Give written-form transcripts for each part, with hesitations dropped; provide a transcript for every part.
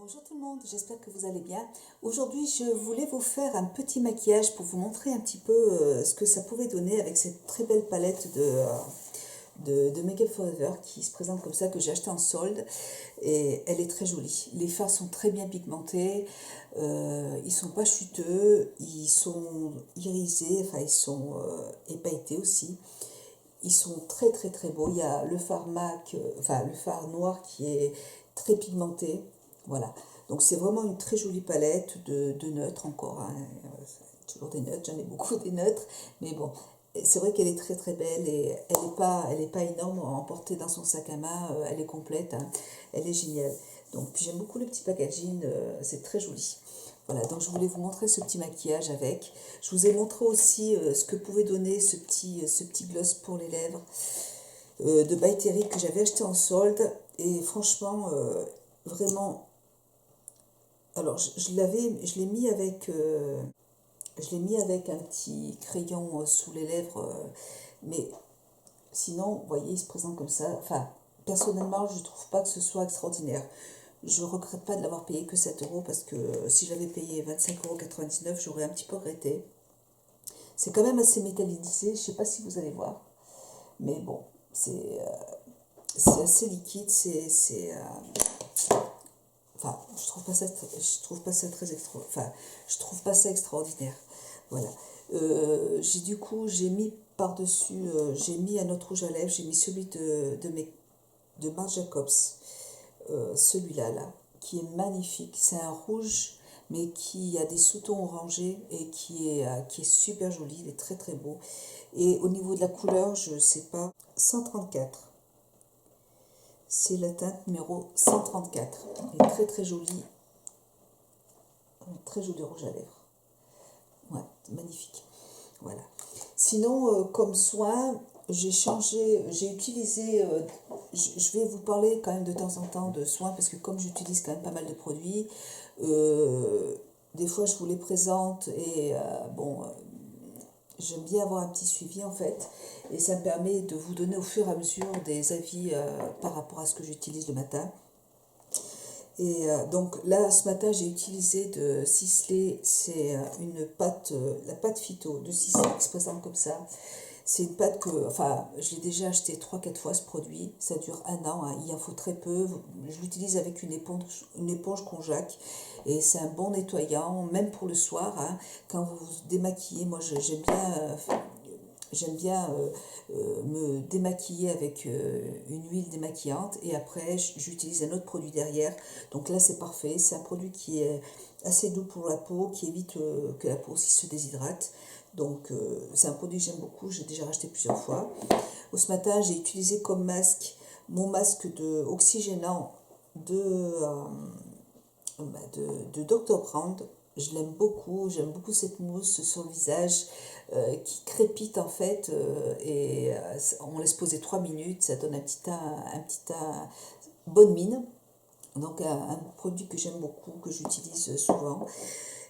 Bonjour tout le monde, j'espère que vous allez bien. Aujourd'hui, je voulais vous faire un petit maquillage pour vous montrer un petit peu ce que ça pouvait donner avec cette très belle palette de Make Up For Ever qui se présente comme ça, que j'ai acheté en solde. Et elle est très jolie. Les fards sont très bien pigmentés, ils sont pas chuteux, ils sont irisés, enfin ils sont épailletés aussi. Ils sont très très très beaux. Il y a le fard MAC, enfin le fard noir qui est très pigmenté. Voilà. Donc c'est vraiment une très jolie palette de neutres encore, hein. Toujours des neutres, j'en ai beaucoup des neutres. Mais bon, c'est vrai qu'elle est très très belle et elle est pas énorme à emporter dans son sac à main. Elle est complète, hein. Elle est géniale. Donc puis j'aime beaucoup le petit packaging, c'est très joli. Voilà, donc je voulais vous montrer ce petit maquillage avec. Je vous ai montré aussi ce que pouvait donner ce petit gloss pour les lèvres de By Terry que j'avais acheté en solde. Et franchement, vraiment, alors je l'ai mis avec, un petit crayon sous les lèvres, mais sinon, vous voyez, il se présente comme ça. Enfin, personnellement, je ne trouve pas que ce soit extraordinaire. Je ne regrette pas de l'avoir payé que 7 euros parce que si j'avais payé 25,99 €, j'aurais un petit peu regretté. C'est quand même assez métallisé, je ne sais pas si vous allez voir, mais bon, c'est assez liquide, enfin, je trouve pas ça très enfin, je trouve pas ça extraordinaire. Voilà. J'ai mis par-dessus, j'ai mis un autre rouge à lèvres, j'ai mis celui de Marc Jacobs, celui-là, là, qui est magnifique. C'est un rouge, mais qui a des sous-tons orangés et qui est super joli, il est très très beau. Et au niveau de la couleur, je sais pas, 134. C'est la teinte numéro 134. Il est très très joli, un très joli rouge à lèvres. Ouais, magnifique. Voilà. Sinon, comme soin, j'ai utilisé, je vais vous parler quand même de temps en temps de soins, parce que comme j'utilise quand même pas mal de produits, euh, des fois je vous les présente et bon, j'aime bien avoir un petit suivi en fait, et ça me permet de vous donner au fur et à mesure des avis par rapport à ce que j'utilise le matin. Et donc là, ce matin, j'ai utilisé de Sisley, c'est la pâte phyto de Sisley qui se présente comme ça. C'est une pâte que, enfin, je l'ai déjà acheté 3 4 fois ce produit, ça dure un an, hein, il en faut très peu. Je l'utilise avec une éponge Conjac et c'est un bon nettoyant, même pour le soir, hein, quand vous vous démaquillez. Moi, j'aime bien me démaquiller avec une huile démaquillante et après j'utilise un autre produit derrière. Donc là c'est parfait, c'est un produit qui est assez doux pour la peau, qui évite que la peau aussi se déshydrate. Donc c'est un produit que j'aime beaucoup, j'ai déjà racheté plusieurs fois. Ce matin j'ai utilisé comme masque mon masque oxygénant de Dr. Brand. Je l'aime beaucoup, j'aime beaucoup cette mousse sur le visage qui crépite en fait et on laisse poser 3 minutes, ça donne un petit teint bonne mine. Donc un produit que j'aime beaucoup, que j'utilise souvent.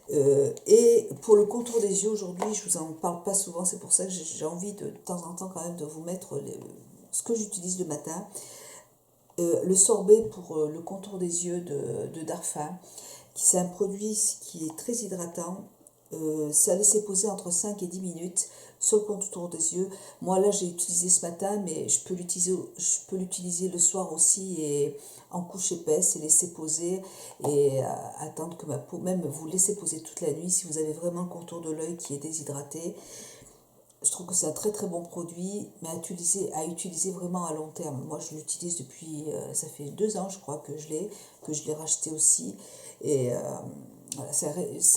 Et pour le contour des yeux aujourd'hui, je vous en parle pas souvent, c'est pour ça que j'ai envie de temps en temps quand même de vous mettre ce que j'utilise le matin. Le sorbet pour le contour des yeux de Darphin. C'est un produit qui est très hydratant. Ça a laissé poser entre 5 et 10 minutes sur le contour des yeux. Moi là j'ai utilisé ce matin, mais je peux l'utiliser le soir aussi et en couche épaisse et laisser poser et attendre que ma peau, même vous laissez poser toute la nuit si vous avez vraiment le contour de l'œil qui est déshydraté. Je trouve que c'est un très très bon produit, mais à utiliser vraiment à long terme. Moi, je l'utilise depuis, ça fait 2 ans, je crois, que je l'ai racheté aussi. Et voilà, ça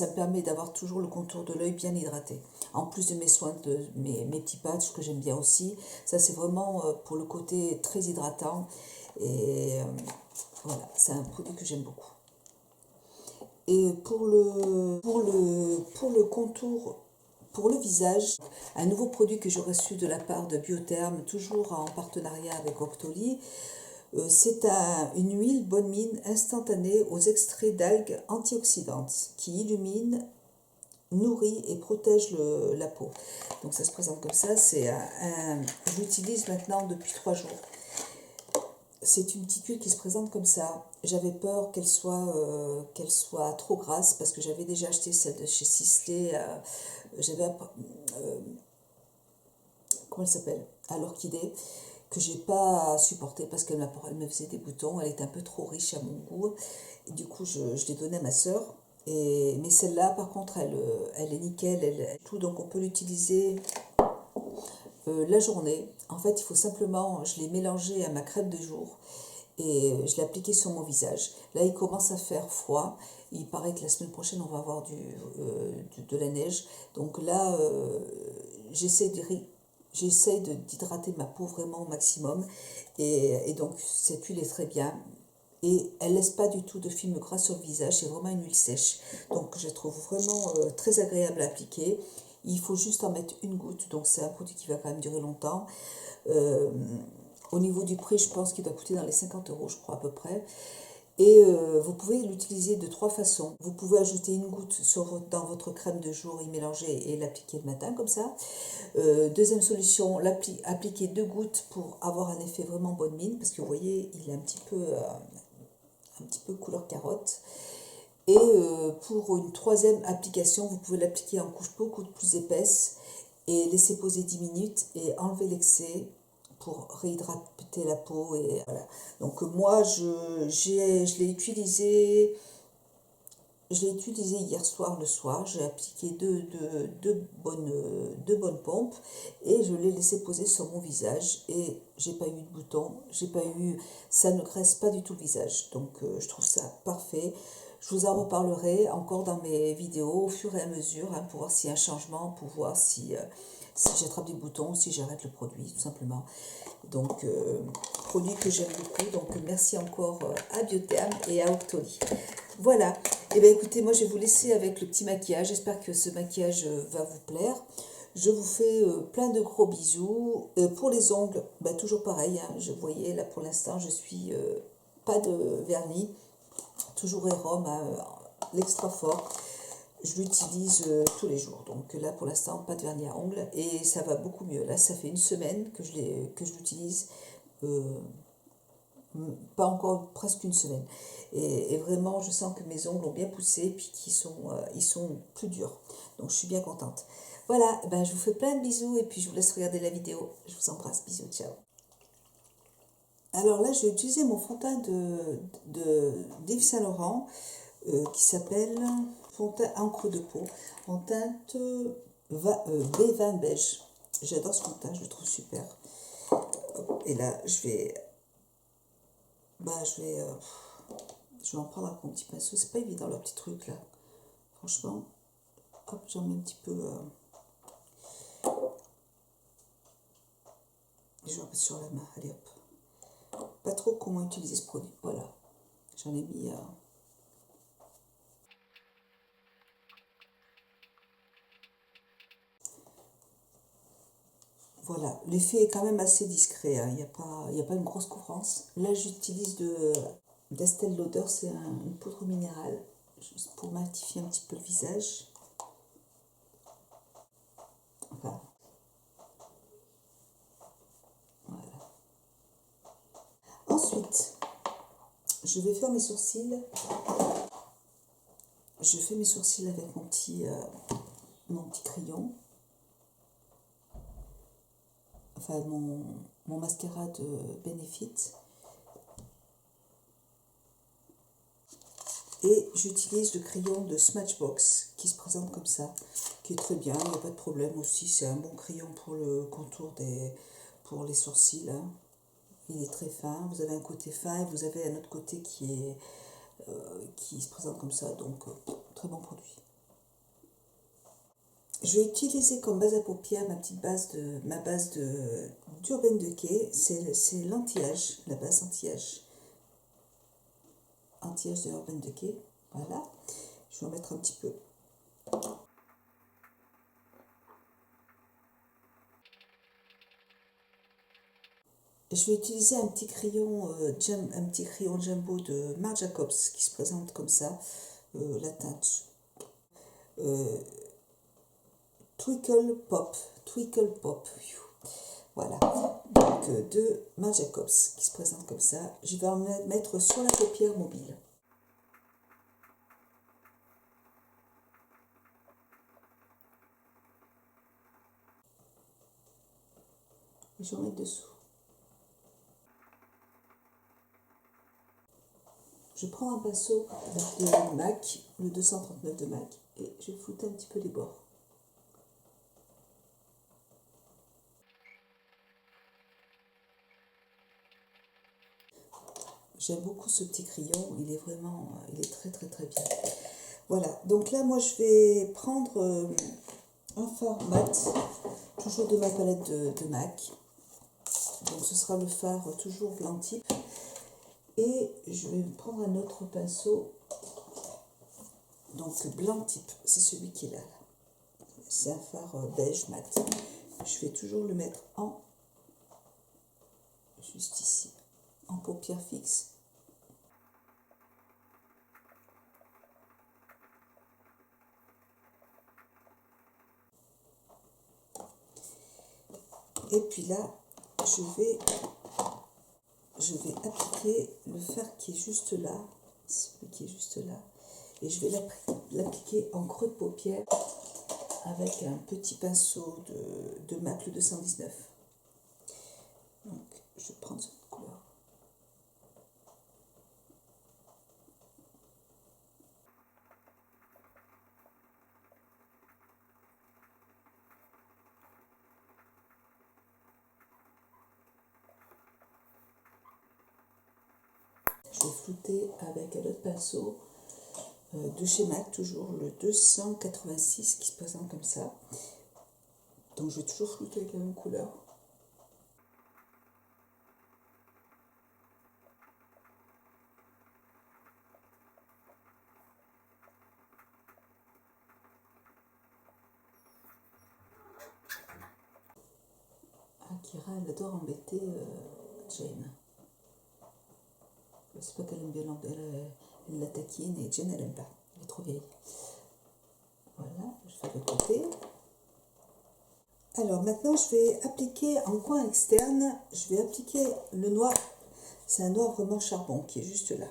me permet d'avoir toujours le contour de l'œil bien hydraté. En plus de mes soins, mes petits patchs que j'aime bien aussi. Ça, c'est vraiment pour le côté très hydratant. Et voilà, c'est un produit que j'aime beaucoup. Et pour le contour, pour le visage, un nouveau produit que j'ai reçu de la part de Biotherm, toujours en partenariat avec Octoly, c'est une huile bonne mine instantanée aux extraits d'algues antioxydantes qui illumine, nourrit et protège la peau. Donc ça se présente comme ça, je l'utilise maintenant depuis 3 jours. c'est une petite huile qui se présente comme ça. J'avais peur qu'elle soit trop grasse parce que j'avais déjà acheté celle de chez Sisley. J'avais, comment elle s'appelle? À l'orchidée, que j'ai pas supporté parce elle me faisait des boutons. Elle était un peu trop riche à mon goût. Et du coup, je l'ai donnée à ma sœur. Mais celle-là, par contre, elle est nickel. Tout, donc on peut l'utiliser la journée. En fait, il faut simplement, je l'ai mélangé à ma crème de jour et je l'ai appliqué sur mon visage. Là, il commence à faire froid. Il paraît que la semaine prochaine, on va avoir de la neige. Donc là, j'essaie d'hydrater ma peau vraiment au maximum. Et donc, cette huile est très bien. Et elle laisse pas du tout de film gras sur le visage, c'est vraiment une huile sèche. Donc je la trouve vraiment très agréable à appliquer. Il faut juste en mettre une goutte, donc c'est un produit qui va quand même durer longtemps. Euh, Au niveau du prix, je pense qu'il doit coûter dans les 50 € je crois à peu près. Et vous pouvez l'utiliser de trois façons. Vous pouvez ajouter une goutte dans votre crème de jour y mélanger et l'appliquer le matin comme ça. Deuxième solution, appliquer 2 gouttes pour avoir un effet vraiment bonne mine, parce que vous voyez, il est un petit peu couleur carotte. Et pour une troisième application, vous pouvez l'appliquer en couche beaucoup plus épaisse et laisser poser 10 minutes et enlever l'excès pour réhydrater la peau. Et voilà. Donc moi, je l'ai utilisé. Je l'ai utilisé hier soir le soir, j'ai appliqué deux bonnes pompes et je l'ai laissé poser sur mon visage et j'ai pas eu de boutons, ça ne graisse pas du tout le visage, donc je trouve ça parfait. Je vous en reparlerai encore dans mes vidéos au fur et à mesure hein, pour voir s'il y a un changement, pour voir si j'attrape des boutons, si j'arrête le produit tout simplement. Donc produit que j'aime beaucoup, donc merci encore à Biotherm et à Octoly. Voilà, et bien écoutez, moi je vais vous laisser avec le petit maquillage, j'espère que ce maquillage va vous plaire. Je vous fais plein de gros bisous. Pour les ongles, bah, toujours pareil, hein, vous voyez là pour l'instant je suis pas de vernis, toujours Erom, hein, l'extra fort. Je l'utilise tous les jours, donc là pour l'instant pas de vernis à ongles et ça va beaucoup mieux. Là ça fait une semaine que je l'utilise. Pas encore presque une semaine. Et vraiment, je sens que mes ongles ont bien poussé, puis ils sont plus durs. Donc je suis bien contente. Voilà, ben, je vous fais plein de bisous et puis je vous laisse regarder la vidéo. Je vous embrasse, bisous, ciao. Alors là, j'ai utilisé mon fond de teint d'Yves Saint Laurent qui s'appelle fond de teint encre de peau en teinte B20 beige. J'adore ce fond de teint, je le trouve super. Et là, je vais en prendre avec mon petit pinceau. C'est pas évident leur petit truc là. Franchement, hop, j'en mets un petit peu. Je vais en mettre sur la main. Allez hop. Pas trop comment utiliser ce produit. Voilà. J'en ai mis. Voilà. L'effet est quand même assez discret. Hein. Il n'y a pas une grosse couvrance. Là, j'utilise d'Estée Lauder. C'est une poudre minérale. Juste pour matifier un petit peu le visage. Voilà. Ensuite, je vais faire mes sourcils. Je fais mes sourcils avec mon petit crayon. Enfin, mon mascara de Benefit. Et j'utilise le crayon de Smashbox qui se présente comme ça, qui est très bien, il n'y a pas de problème aussi. C'est un bon crayon pour le contour pour les sourcils. Hein. Il est très fin, vous avez un côté fin et vous avez un autre côté qui se présente comme ça, donc très bon produit. Je vais utiliser comme base à paupières ma base d'Urban Decay, c'est l'anti-âge, la base anti-âge de Urban Decay. Voilà, je vais en mettre un petit peu. Je vais utiliser un petit crayon jumbo de Marc Jacobs qui se présente comme ça, la teinte Twinkle Pop. Voilà, donc de Marc Jacobs qui se présente comme ça. Je vais en mettre sur la paupière mobile. Et je vais en mettre dessous. Je prends un pinceau de MAC, le 239 de MAC, et je vais flouter un petit peu les bords. J'aime beaucoup ce petit crayon, il est très très très bien. Voilà, donc là moi je vais prendre un fard mat, toujours de ma palette de MAC. Donc ce sera le fard toujours blanc type. Et je vais prendre un autre pinceau, donc blanc type, c'est celui qui est là. C'est un fard beige mat. Je vais toujours le mettre juste ici, en paupière fixe. Et puis là, je vais appliquer le fard qui est juste là, celui qui est juste là, et je vais l'appliquer en creux de paupière avec un petit pinceau de MAC le 219. Donc, je vais prendre cette couleur. Je vais flouter avec un autre pinceau de chez MAC, toujours le 286 qui se présente comme ça. Donc je vais toujours flouter avec la même couleur. Akira, elle adore embêter Jane. C'est pas qu'elle aime bien elle la taquine et Jane elle aime pas. Elle est trop vieille. Voilà, je fais de l'autre côté. Alors maintenant je vais appliquer en coin externe, je vais appliquer le noir. C'est un noir vraiment charbon qui est juste là.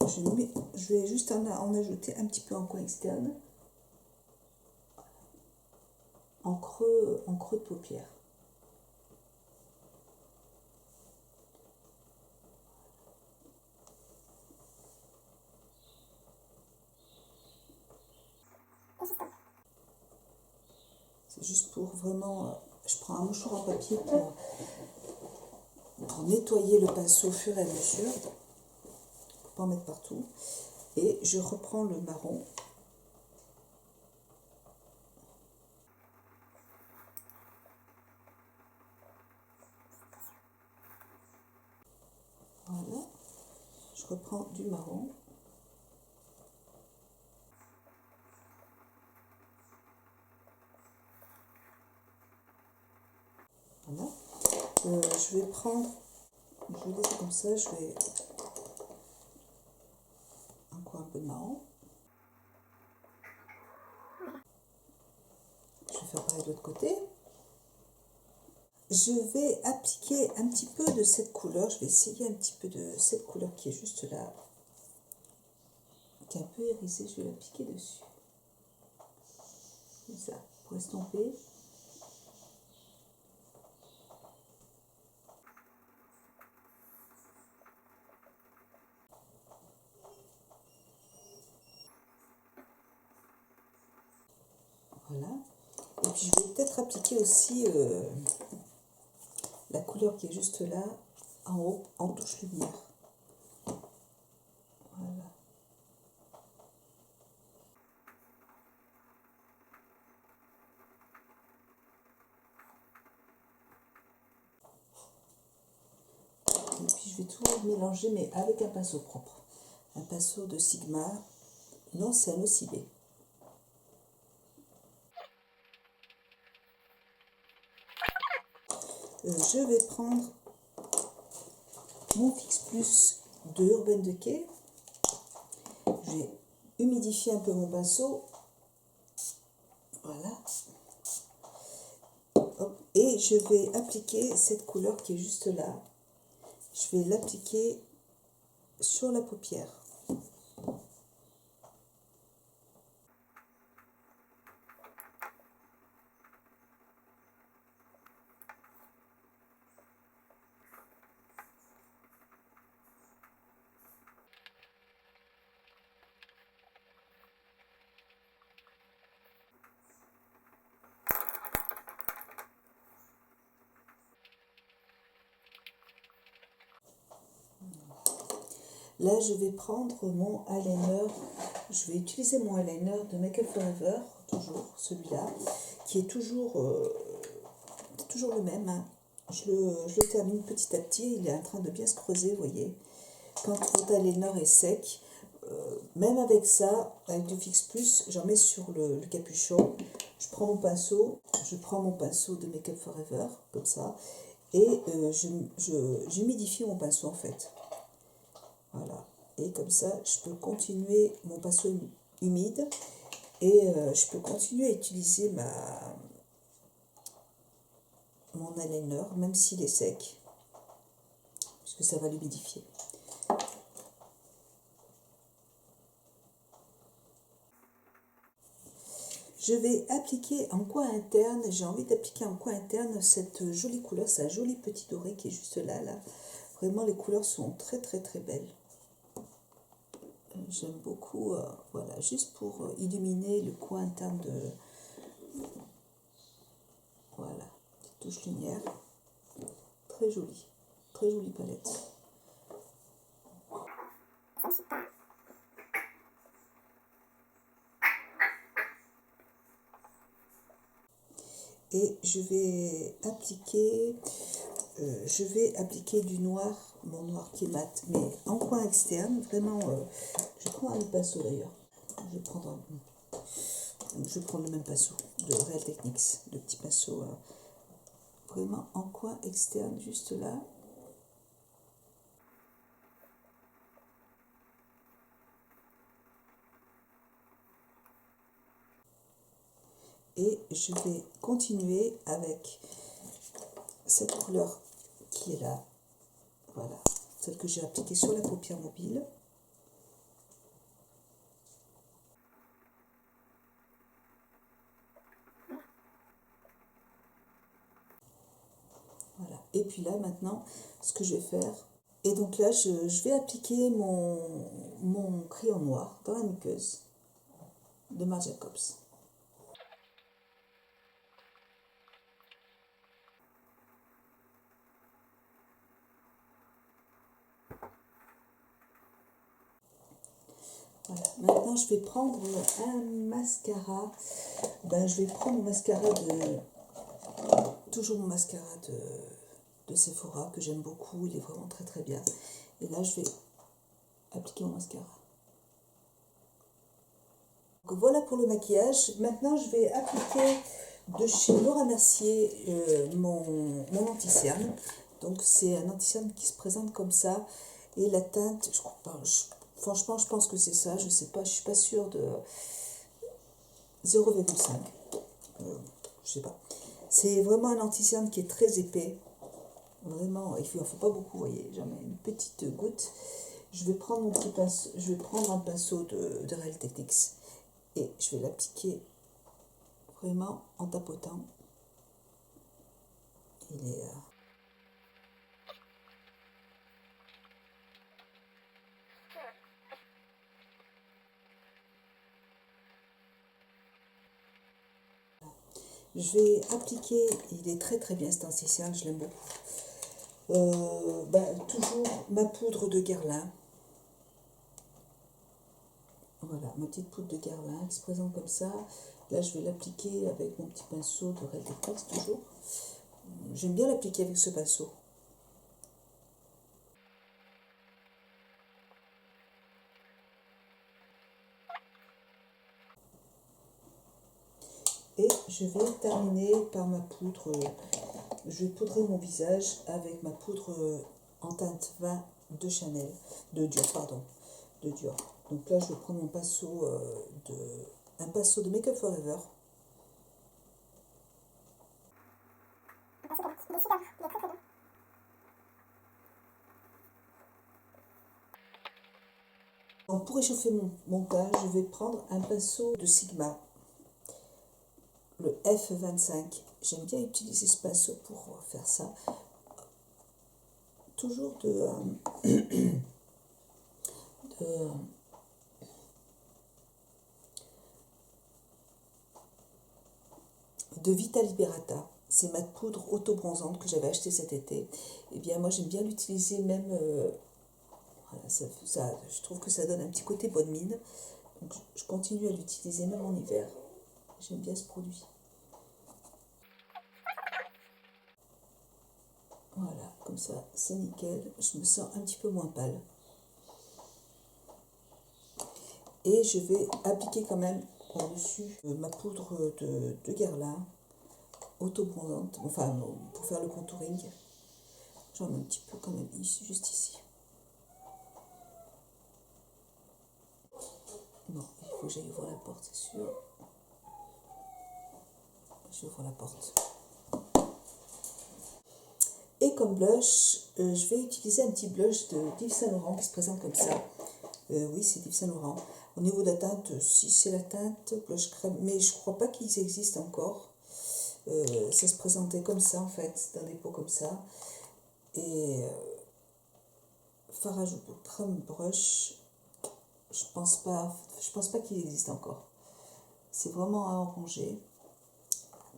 Je vais juste en ajouter un petit peu en coin externe. En creux de paupière. C'est juste pour vraiment... Je prends un mouchoir en papier pour nettoyer le pinceau au fur et à mesure. Pour pas en mettre partout. Et je reprends le marron. Voilà. Je reprends du marron. Voilà. Je vais prendre... Je vais laisser comme ça. Je vais... Encore un peu de marron. Je vais faire pareil de l'autre côté. Je vais appliquer un petit peu de cette couleur. Je vais essayer un petit peu de cette couleur qui est juste là. Qui est un peu irisée. Je vais l'appliquer dessus. Comme ça, pour estomper. Voilà. Et puis je vais peut-être appliquer aussi la couleur qui est juste là, en haut, en touche lumière. Voilà. Et puis je vais tout mélanger, mais avec un pinceau propre. Un pinceau de Sigma. Non, c'est un OCB. Je vais prendre mon Fix Plus de Urban Decay. Je vais humidifier un peu mon pinceau. Voilà. Hop. Et je vais appliquer cette couleur qui est juste là. Je vais l'appliquer sur la paupière. Là, je vais prendre mon eyeliner. Je vais utiliser mon eyeliner de Make Up For Ever, toujours celui-là, qui est toujours le même. Hein. Je le termine petit à petit. Il est en train de bien se creuser, vous voyez. Quand votre eyeliner est sec, même avec ça, avec du Fix Plus, j'en mets sur le capuchon. Je prends mon pinceau de Make Up For Ever, comme ça, et j'humidifie mon pinceau en fait. Voilà. Et comme ça, je peux continuer mon pinceau humide et je peux continuer à utiliser mon eyeliner, même s'il est sec, puisque ça va l'humidifier. Je vais appliquer en coin interne, j'ai envie d'appliquer en coin interne cette jolie couleur, sa jolie petit doré qui est juste là. Vraiment, les couleurs sont très très très belles. J'aime beaucoup, voilà, juste pour illuminer le coin interne de... Voilà, petite touche lumière. Très jolie palette. Et je vais appliquer du noir, mon noir qui est mat, mais en coin externe, vraiment, je prends un pinceau d'ailleurs, je vais prendre le même pinceau de Real Techniques, le petit pinceau, vraiment en coin externe, juste là. Et je vais continuer avec cette couleur qui est là, voilà, celle que j'ai appliquée sur la paupière mobile. Voilà. Et puis là, maintenant, ce que je vais faire, et donc là, je vais appliquer mon crayon noir dans la muqueuse de Marc Jacobs. Voilà. Maintenant, je vais prendre un mascara. Je vais prendre mon mascara toujours mon mascara de Sephora que j'aime beaucoup. Il est vraiment très très bien. Et là, je vais appliquer mon mascara. Donc, voilà pour le maquillage. Maintenant, je vais appliquer de chez Laura Mercier mon anti-cerne. Donc, c'est un anti-cerne qui se présente comme ça. Et la teinte, franchement, je pense que c'est ça. Je sais pas, je suis pas sûre de 0,5. Je sais pas. C'est vraiment un anti-cerne qui est très épais. Vraiment, il ne faut pas beaucoup, vous voyez. J'en mets une petite goutte. Je vais prendre un pinceau de Real Techniques et je vais l'appliquer vraiment en tapotant. Il est... Je vais appliquer, il est très très bien cet anti-cerne, je l'aime beaucoup. Toujours ma poudre de Guerlain. Voilà, ma petite poudre de Guerlain qui se présente comme ça. Là, je vais l'appliquer avec mon petit pinceau de Real Techniques toujours. J'aime bien l'appliquer avec ce pinceau. Et je vais terminer par ma poudre. Je vais poudrer mon visage avec ma poudre en teinte 20 de Chanel, de Dior, pardon, de Dior. Donc là, je vais prendre un pinceau de Make Up For Ever. pour réchauffer mon pain, je vais prendre un pinceau de Sigma, le F25. J'aime bien utiliser ce pinceau pour faire ça. Toujours de Vita Liberata. C'est ma poudre auto-bronzante que j'avais achetée cet été. Et bien moi j'aime bien l'utiliser même, voilà, je trouve que ça donne un petit côté bonne mine. Donc je continue à l'utiliser même en hiver. J'aime bien ce produit. Voilà, comme ça c'est nickel. Je me sens un petit peu moins pâle. Et je vais appliquer quand même par-dessus ma poudre de Guerlain auto-bronzante, enfin pour faire le contouring. J'en mets un petit peu quand même ici, juste ici. Bon, il faut que j'aille ouvrir la porte, c'est sûr. J'ouvre la porte. Et comme blush, je vais utiliser un petit blush de d'Yves Saint Laurent qui se présente comme ça. Oui, c'est d'Yves Saint Laurent. Au niveau de la teinte, si c'est la teinte blush crème, mais je crois pas qu'ils existent encore. Ça se présentait comme ça en fait, dans des pots comme ça. Et fard à joues crème brush, je pense pas qu'il existe encore. C'est vraiment à orangé.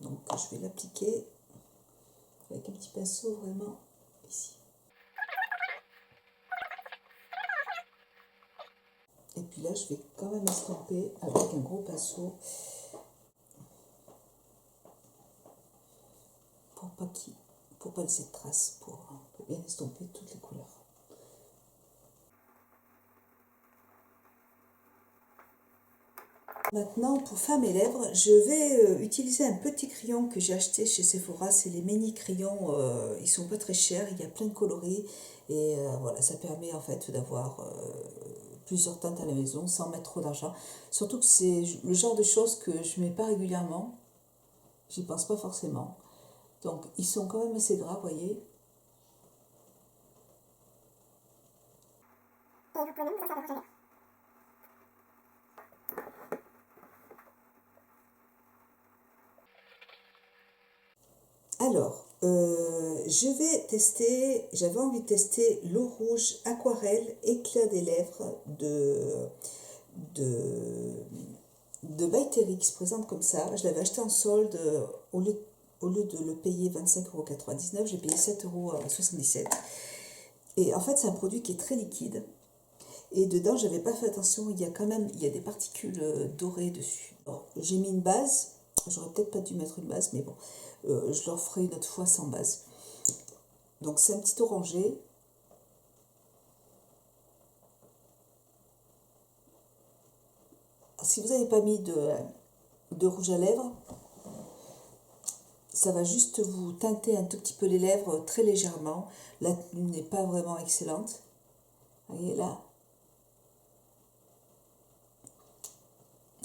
Donc je vais l'appliquer avec un petit pinceau vraiment ici. Et puis là, je vais quand même estomper avec un gros pinceau pour pas laisser de traces, pour bien estomper toutes les couleurs. Maintenant, pour faire mes lèvres, je vais utiliser un petit crayon que j'ai acheté chez Sephora. C'est les mini crayons, ils sont pas très chers, il y a plein de coloris. Et voilà, ça permet en fait d'avoir plusieurs teintes à la maison sans mettre trop d'argent. Surtout que c'est le genre de choses que je mets pas régulièrement. J'y pense pas forcément. Donc ils sont quand même assez gras, vous voyez. Alors, je vais tester, j'avais envie de tester l'eau rouge aquarelle éclat des lèvres de By Terry qui se présente comme ça. Je l'avais acheté en solde, au lieu de le payer 25,99 €, j'ai payé 7,77 €. Et en fait, c'est un produit qui est très liquide. Et dedans, j'avais pas fait attention, il y a des particules dorées dessus. J'ai mis une base, j'aurais peut-être pas dû mettre une base, mais bon, je leur ferai une autre fois sans base. Donc c'est un petit orangé. Si vous n'avez pas mis de rouge à lèvres, ça va juste vous teinter un tout petit peu les lèvres très légèrement. La tenue n'est pas vraiment excellente. Vous voyez là,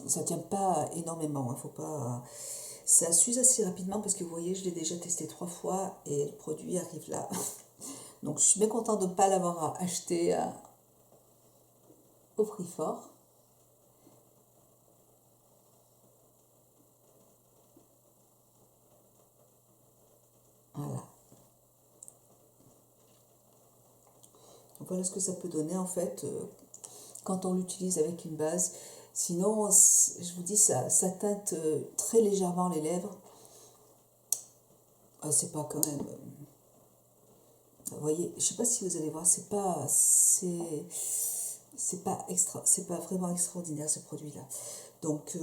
ça tient pas énormément, hein, faut pas. Ça s'use assez rapidement parce que vous voyez, je l'ai déjà testé 3 fois et le produit arrive là. Donc je suis bien contente de ne pas l'avoir acheté au prix fort. Voilà. Donc voilà ce que ça peut donner en fait quand on l'utilise avec une base. Sinon, je vous dis, ça teinte très légèrement les lèvres. C'est pas quand même. Vous voyez, je sais pas si vous allez voir, c'est pas vraiment extraordinaire ce produit-là. Donc,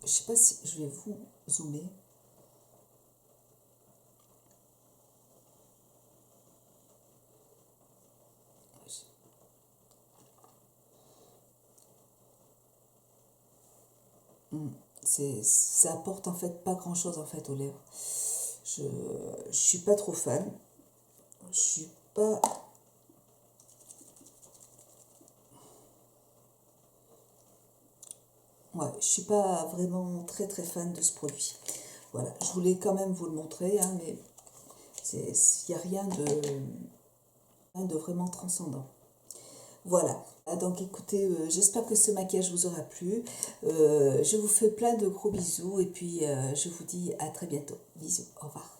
je sais pas si je vais vous zoomer. Ça apporte en fait pas grand chose en fait aux lèvres. Je suis pas trop fan. Je suis pas. Ouais, je suis pas vraiment très très fan de ce produit. Voilà, je voulais quand même vous le montrer, hein, mais il n'y a rien de vraiment transcendant. Voilà, donc écoutez, j'espère que ce maquillage vous aura plu. Je vous fais plein de gros bisous et puis je vous dis à très bientôt. Bisous, au revoir.